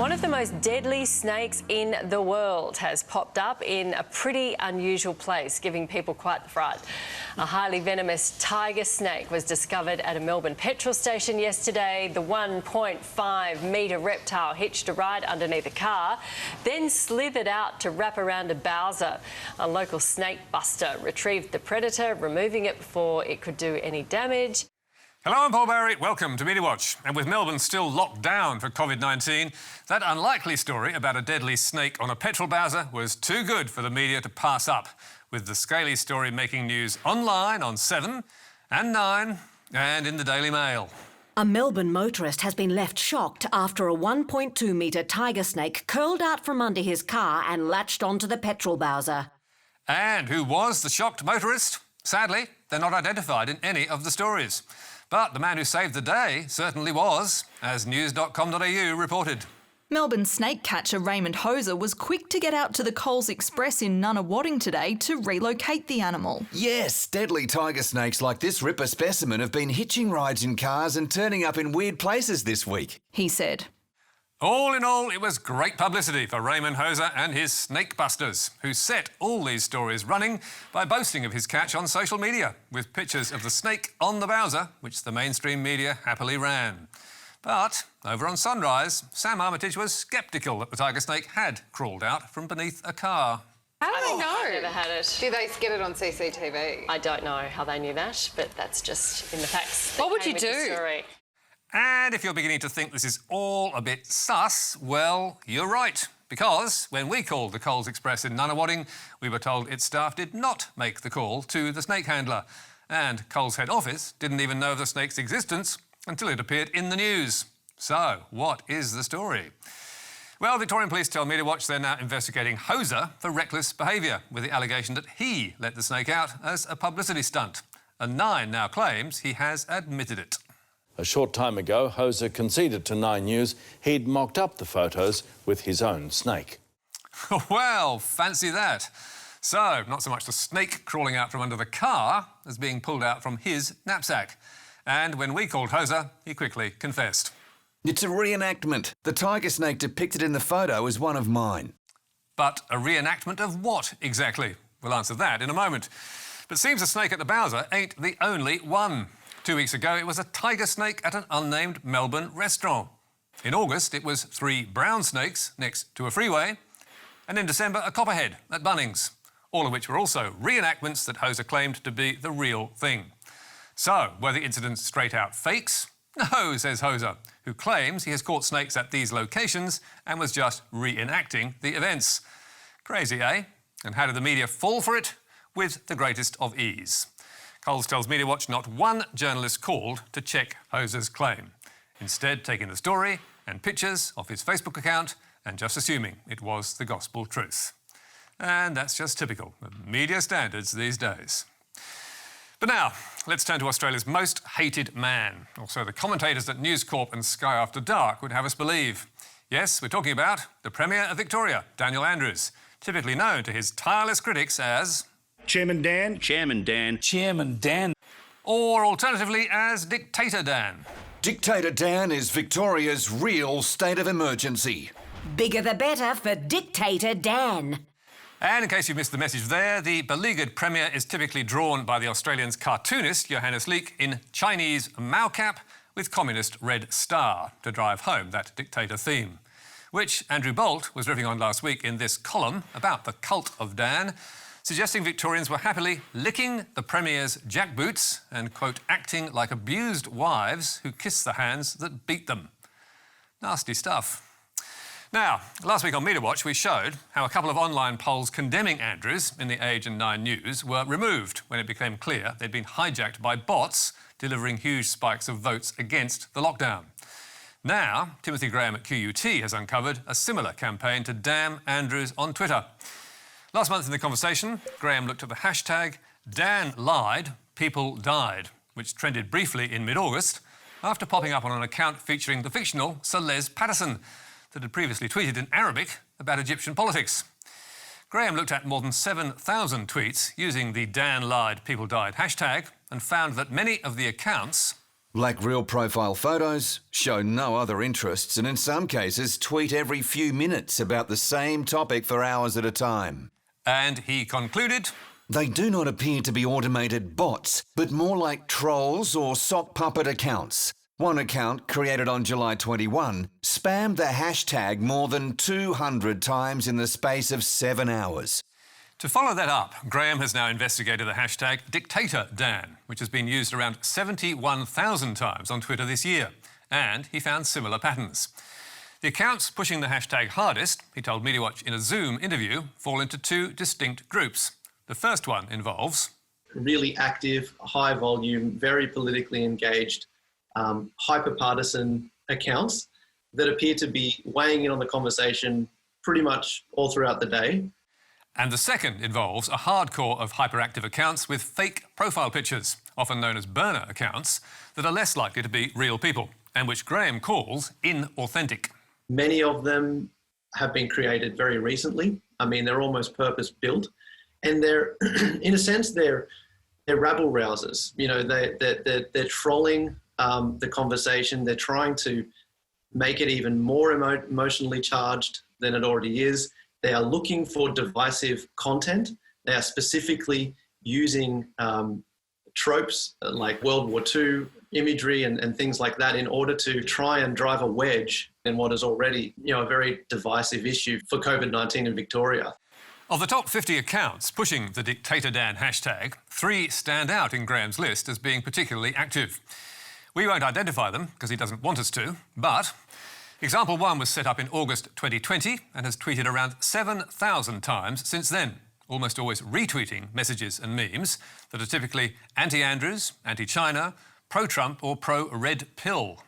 One of the most deadly snakes in the world has popped up in a pretty unusual place, giving people quite the fright. A highly venomous tiger snake was discovered at a Melbourne petrol station yesterday. The 1.5-metre reptile hitched a ride underneath a car, then slithered out to wrap around a Bowser. A local snake buster retrieved the predator, removing it before it could do any damage. Hello, I'm Paul Barry. Welcome to Media Watch. And with Melbourne still locked down for COVID-19, that unlikely story about a deadly snake on a petrol Bowser was too good for the media to pass up, with the scaly story making news online on 7 and 9 and in the Daily Mail. A Melbourne motorist has been left shocked after a 1.2-metre tiger snake curled out from under his car and latched onto the petrol Bowser. And who was the shocked motorist? Sadly, they're not identified in any of the stories. But the man who saved the day certainly was, as news.com.au reported. Melbourne snake catcher Raymond Hoser was quick to get out to the Coles Express in Nunawading today to relocate the animal. Yes, deadly tiger snakes like this ripper specimen have been hitching rides in cars and turning up in weird places this week, he said. All in all, it was great publicity for Raymond Hoser and his snake busters, who set all these stories running by boasting of his catch on social media, with pictures of the snake on the Bowser, which the mainstream media happily ran. But over on Sunrise, Sam Armitage was sceptical that the tiger snake had crawled out from beneath a car. How do they know? I've never had it. Do they get it on CCTV? I don't know how they knew that, but that's just in the facts. What would Came you with the do? story. And if you're beginning to think this is all a bit sus, well, you're right. Because when we called the Coles Express in Nunawading, we were told its staff did not make the call to the snake handler. And Coles head office didn't even know of the snake's existence until it appeared in the news. So, what is the story? Well, Victorian police tell Media Watch they're now investigating Hoser for reckless behaviour, with the allegation that he let the snake out as a publicity stunt. And Nine now claims he has admitted it. A short time ago, Hoser conceded to 9 News he'd mocked up the photos with his own snake. Well, fancy that. So, not so much the snake crawling out from under the car as being pulled out from his knapsack. And when we called Hoser, he quickly confessed. It's a reenactment. The tiger snake depicted in the photo is one of mine. But a reenactment of what exactly? We'll answer that in a moment. But seems the snake at the Bowser ain't the only one. 2 weeks ago, it was a tiger snake at an unnamed Melbourne restaurant. In August, it was 3 brown snakes next to a freeway. And in December, a copperhead at Bunnings. All of which were also reenactments that Hoser claimed to be the real thing. So, were the incidents straight-out fakes? No, says Hoser, who claims he has caught snakes at these locations and was just reenacting the events. Crazy, eh? And how did the media fall for it? With the greatest of ease. Coles tells Media Watch not one journalist called to check Hoser's claim, instead taking the story and pictures off his Facebook account and just assuming it was the gospel truth. And that's just typical of media standards these days. But now, let's turn to Australia's most hated man, or so the commentators at News Corp and Sky After Dark would have us believe. Yes, we're talking about the Premier of Victoria, Daniel Andrews, typically known to his tireless critics as Chairman Dan. Chairman Dan. Chairman Dan. or alternatively as Dictator Dan. Dictator Dan is Victoria's real state of emergency. Bigger the better for Dictator Dan. And in case you missed the message there, the beleaguered Premier is typically drawn by the Australian's cartoonist Johannes Leek in Chinese Mao cap with communist red star to drive home that dictator theme, which Andrew Bolt was riffing on last week in this column about the cult of Dan, suggesting Victorians were happily licking the Premier's jackboots and, quote, acting like abused wives who kiss the hands that beat them. Nasty stuff. Now, last week on Media Watch, we showed how a couple of online polls condemning Andrews in The Age and 9 News were removed when it became clear they'd been hijacked by bots delivering huge spikes of votes against the lockdown. Now, Timothy Graham at QUT has uncovered a similar campaign to damn Andrews on Twitter. Last month in The Conversation, Graham looked at the hashtag Dan lied, people died, which trended briefly in mid-August after popping up on an account featuring the fictional Sir Les Patterson that had previously tweeted in Arabic about Egyptian politics. Graham looked at more than 7,000 tweets using the Dan lied, people died hashtag and found that many of the accounts Lack real profile photos, show no other interests, and in some cases tweet every few minutes about the same topic for hours at a time. And he concluded, They do not appear to be automated bots, but more like trolls or sock puppet accounts. One account, created on July 21, spammed the hashtag more than 200 times in the space of 7 hours. To follow that up, Graham has now investigated the hashtag Dictator Dan, which has been used around 71,000 times on Twitter this year, and he found similar patterns. The accounts pushing the hashtag hardest, he told MediaWatch in a Zoom interview, fall into two distinct groups. The first one involves really active, high volume, very politically engaged, hyper-partisan accounts that appear to be weighing in on the conversation pretty much all throughout the day. And the second involves a hardcore of hyperactive accounts with fake profile pictures, often known as burner accounts, that are less likely to be real people, and which Graham calls inauthentic. Many of them have been created very recently. I mean, they're almost purpose-built, and they're, in a sense, they're rabble rousers. You know, they're trolling the conversation. They're trying to make it even more emotionally charged than it already is. They are looking for divisive content. They are specifically using tropes like World War II imagery and things like that in order to try and drive a wedge in what is already, a very divisive issue for COVID-19 in Victoria. Of the top 50 accounts pushing the Dictator Dan hashtag, 3 stand out in Graham's list as being particularly active. We won't identify them because he doesn't want us to, but example 1 was set up in August 2020 and has tweeted around 7,000 times since then, almost always retweeting messages and memes that are typically anti-Andrews, anti-China, pro-Trump or pro-red pill.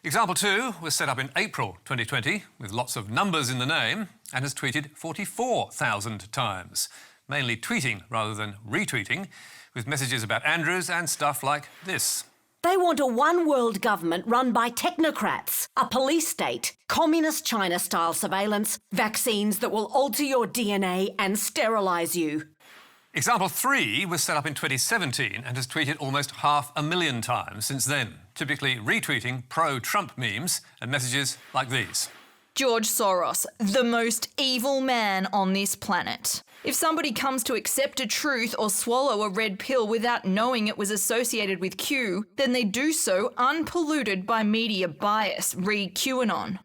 Example 2 was set up in April 2020 with lots of numbers in the name and has tweeted 44,000 times, mainly tweeting rather than retweeting, with messages about Andrews and stuff like this. They want a one-world government run by technocrats, a police state, communist China-style surveillance, vaccines that will alter your DNA and sterilise you. Example 3 was set up in 2017 and has tweeted almost 500,000 times since then, typically retweeting pro-Trump memes and messages like these. George Soros, the most evil man on this planet. If somebody comes to accept a truth or swallow a red pill without knowing it was associated with Q, then they do so unpolluted by media bias, re QAnon.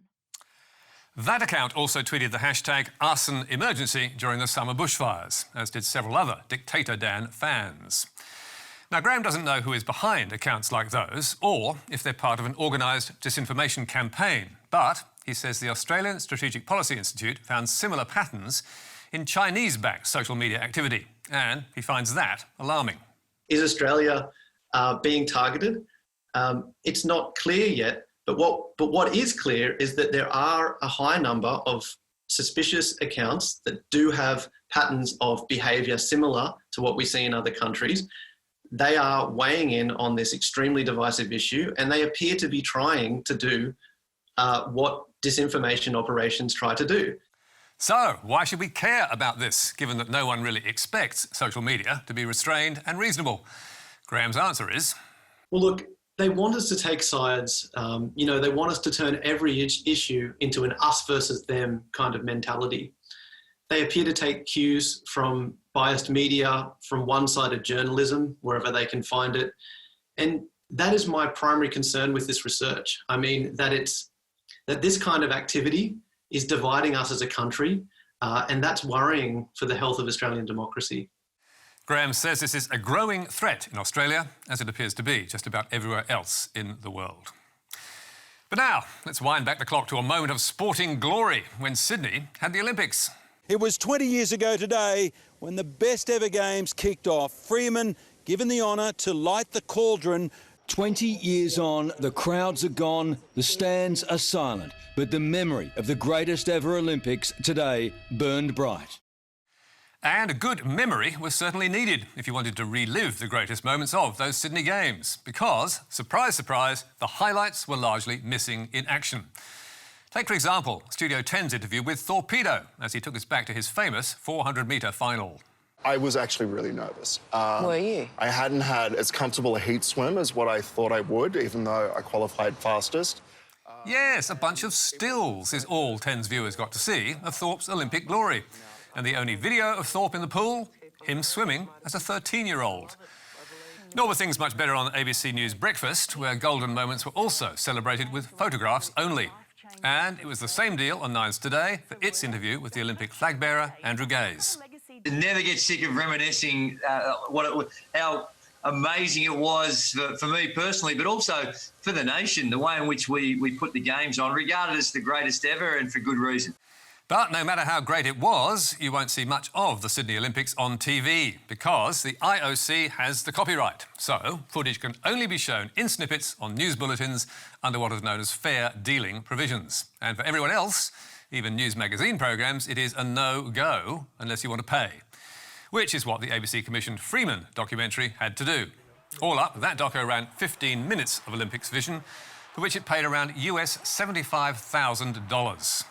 That account also tweeted the hashtag arson emergency during the summer bushfires, as did several other Dictator Dan fans. Now, Graham doesn't know who is behind accounts like those, or if they're part of an organised disinformation campaign, but he says the Australian Strategic Policy Institute found similar patterns in Chinese-backed social media activity, and he finds that alarming. Is Australia being targeted? It's not clear yet, but what is clear is that there are a high number of suspicious accounts that do have patterns of behaviour similar to what we see in other countries. They are weighing in on this extremely divisive issue, and they appear to be trying to do what disinformation operations try to do. So, why should we care about this, given that no one really expects social media to be restrained and reasonable? Graham's answer is, well, look, they want us to take sides. They want us to turn every issue into an us versus them kind of mentality. They appear to take cues from biased media, from one-sided journalism, wherever they can find it. And that is my primary concern with this research. I mean, that this kind of activity is dividing us as a country, and that's worrying for the health of Australian democracy. Graham says this is a growing threat in Australia, as it appears to be just about everywhere else in the world. But now, let's wind back the clock to a moment of sporting glory when Sydney had the Olympics. It was 20 years ago today when the best ever games kicked off. Freeman given the honour to light the cauldron. 20 years on, the crowds are gone, the stands are silent, but the memory of the greatest ever Olympics today burned bright. And a good memory was certainly needed if you wanted to relive the greatest moments of those Sydney Games, because, surprise, surprise, the highlights were largely missing in action. Take, for example, Studio 10's interview with Torpedo as he took us back to his famous 400-metre final. I was actually really nervous. Were you? I hadn't had as comfortable a heat swim as what I thought I would, even though I qualified fastest. Yes, a bunch of stills is all 10's viewers got to see of Thorpe's Olympic glory. And the only video of Thorpe in the pool, him swimming as a 13-year-old. Nor were things much better on ABC News Breakfast, where golden moments were also celebrated with photographs only. And it was the same deal on Nine's Today for its interview with the Olympic flag bearer, Andrew Gaze. Never get sick of reminiscing how amazing it was for me personally, but also for the nation, the way in which we put the Games on, regarded as the greatest ever, and for good reason. But no matter how great it was, you won't see much of the Sydney Olympics on TV because the IOC has the copyright. So footage can only be shown in snippets on news bulletins under what is known as fair dealing provisions. And for everyone else, even news magazine programmes, it is a no-go unless you want to pay. Which is what the ABC-commissioned Freeman documentary had to do. All up, that doco ran 15 minutes of Olympics vision, for which it paid around US $75,000.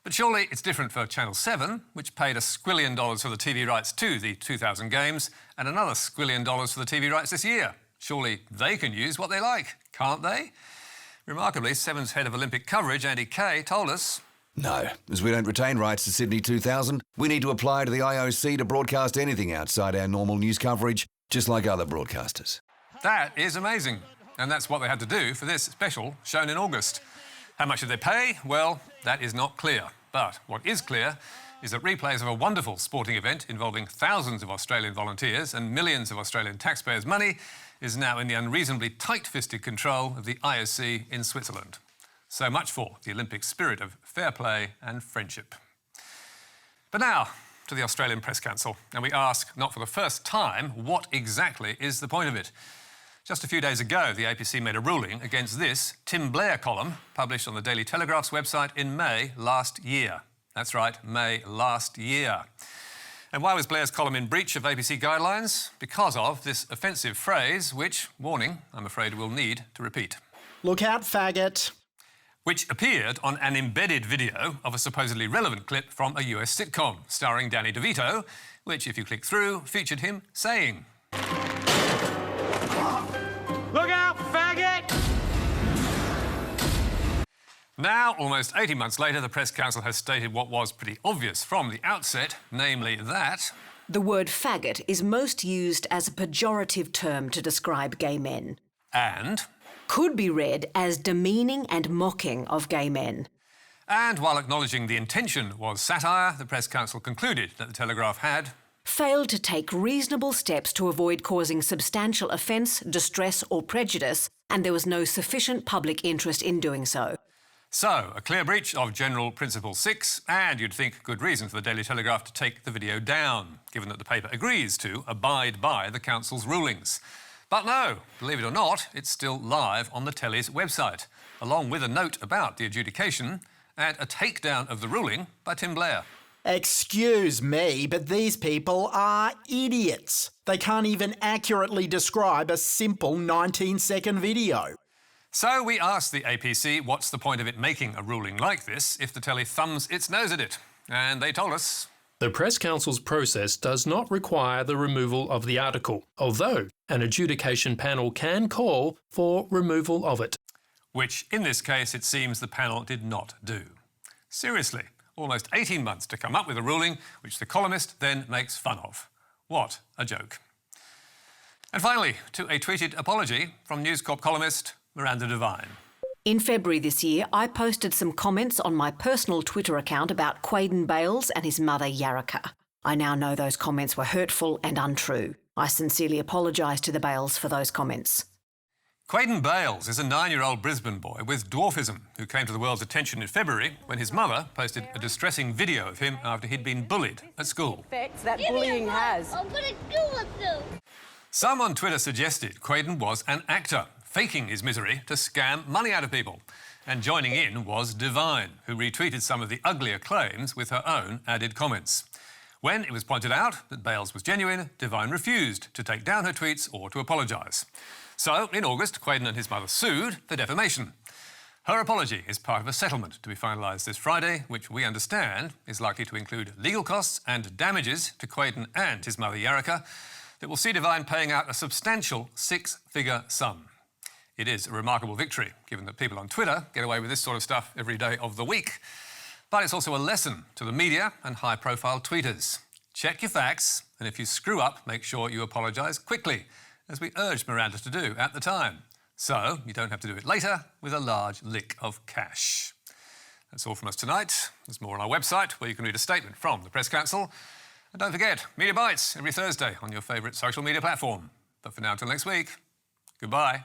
But surely it's different for Channel 7, which paid $1 squillion for the TV rights to the 2000 Games and another $1 squillion for the TV rights this year. Surely they can use what they like, can't they? Remarkably, Seven's head of Olympic coverage, Andy Kay, told us... No, as we don't retain rights to Sydney 2000, we need to apply to the IOC to broadcast anything outside our normal news coverage, just like other broadcasters. That is amazing. And that's what they had to do for this special shown in August. How much did they pay? Well, that is not clear. But what is clear is that replays of a wonderful sporting event involving thousands of Australian volunteers and millions of Australian taxpayers' money is now in the unreasonably tight-fisted control of the IOC in Switzerland. So much for the Olympic spirit of fair play and friendship. But now to the Australian Press Council, and we ask, not for the first time, what exactly is the point of it? Just a few days ago, the APC made a ruling against this Tim Blair column published on the Daily Telegraph's website in May last year. That's right, May last year. And why was Blair's column in breach of APC guidelines? Because of this offensive phrase, which, warning, I'm afraid we'll need to repeat. Look out, faggot. Which appeared on an embedded video of a supposedly relevant clip from a US sitcom starring Danny DeVito, which, if you click through, featured him saying... Look out, faggot! Now, almost 18 months later, the Press Council has stated what was pretty obvious from the outset, namely that... The word faggot is most used as a pejorative term to describe gay men. And... Could be read as demeaning and mocking of gay men. And while acknowledging the intention was satire, the Press Council concluded that the Telegraph had... failed to take reasonable steps to avoid causing substantial offence, distress or prejudice, and there was no sufficient public interest in doing so. So, a clear breach of General Principle 6, and you'd think good reason for the Daily Telegraph to take the video down, given that the paper agrees to abide by the Council's rulings. But no, believe it or not, it's still live on the Telly's website, along with a note about the adjudication and a takedown of the ruling by Tim Blair. Excuse me, but these people are idiots. They can't even accurately describe a simple 19-second video. So we asked the APC what's the point of it making a ruling like this if the Telly thumbs its nose at it. And they told us... The Press Council's process does not require the removal of the article, although an adjudication panel can call for removal of it. Which, in this case, it seems the panel did not do. Seriously, almost 18 months to come up with a ruling which the columnist then makes fun of. What a joke. And finally, to a tweeted apology from News Corp columnist Miranda Devine. In February this year, I posted some comments on my personal Twitter account about Quaden Bayles and his mother, Yarraka. I now know those comments were hurtful and untrue. I sincerely apologise to the Bayles for those comments. Quaden Bayles is a 9-year-old Brisbane boy with dwarfism who came to the world's attention in February when his mother posted a distressing video of him after he'd been bullied at school. Effects that bullying has. I'm gonna kill myself. Some on Twitter suggested Quaden was an actor, faking his misery to scam money out of people. And joining in was Devine, who retweeted some of the uglier claims with her own added comments. When it was pointed out that Bayles was genuine, Devine refused to take down her tweets or to apologise. So, in August, Quaden and his mother sued for defamation. Her apology is part of a settlement to be finalised this Friday, which we understand is likely to include legal costs and damages to Quaden and his mother Yarika that will see Devine paying out a substantial six-figure sum. It is a remarkable victory, given that people on Twitter get away with this sort of stuff every day of the week. But it's also a lesson to the media and high-profile tweeters. Check your facts, and if you screw up, make sure you apologise quickly, as we urged Miranda to do at the time. So you don't have to do it later with a large lick of cash. That's all from us tonight. There's more on our website, where you can read a statement from the Press Council. And don't forget, Media Bites every Thursday on your favourite social media platform. But for now, until next week, goodbye.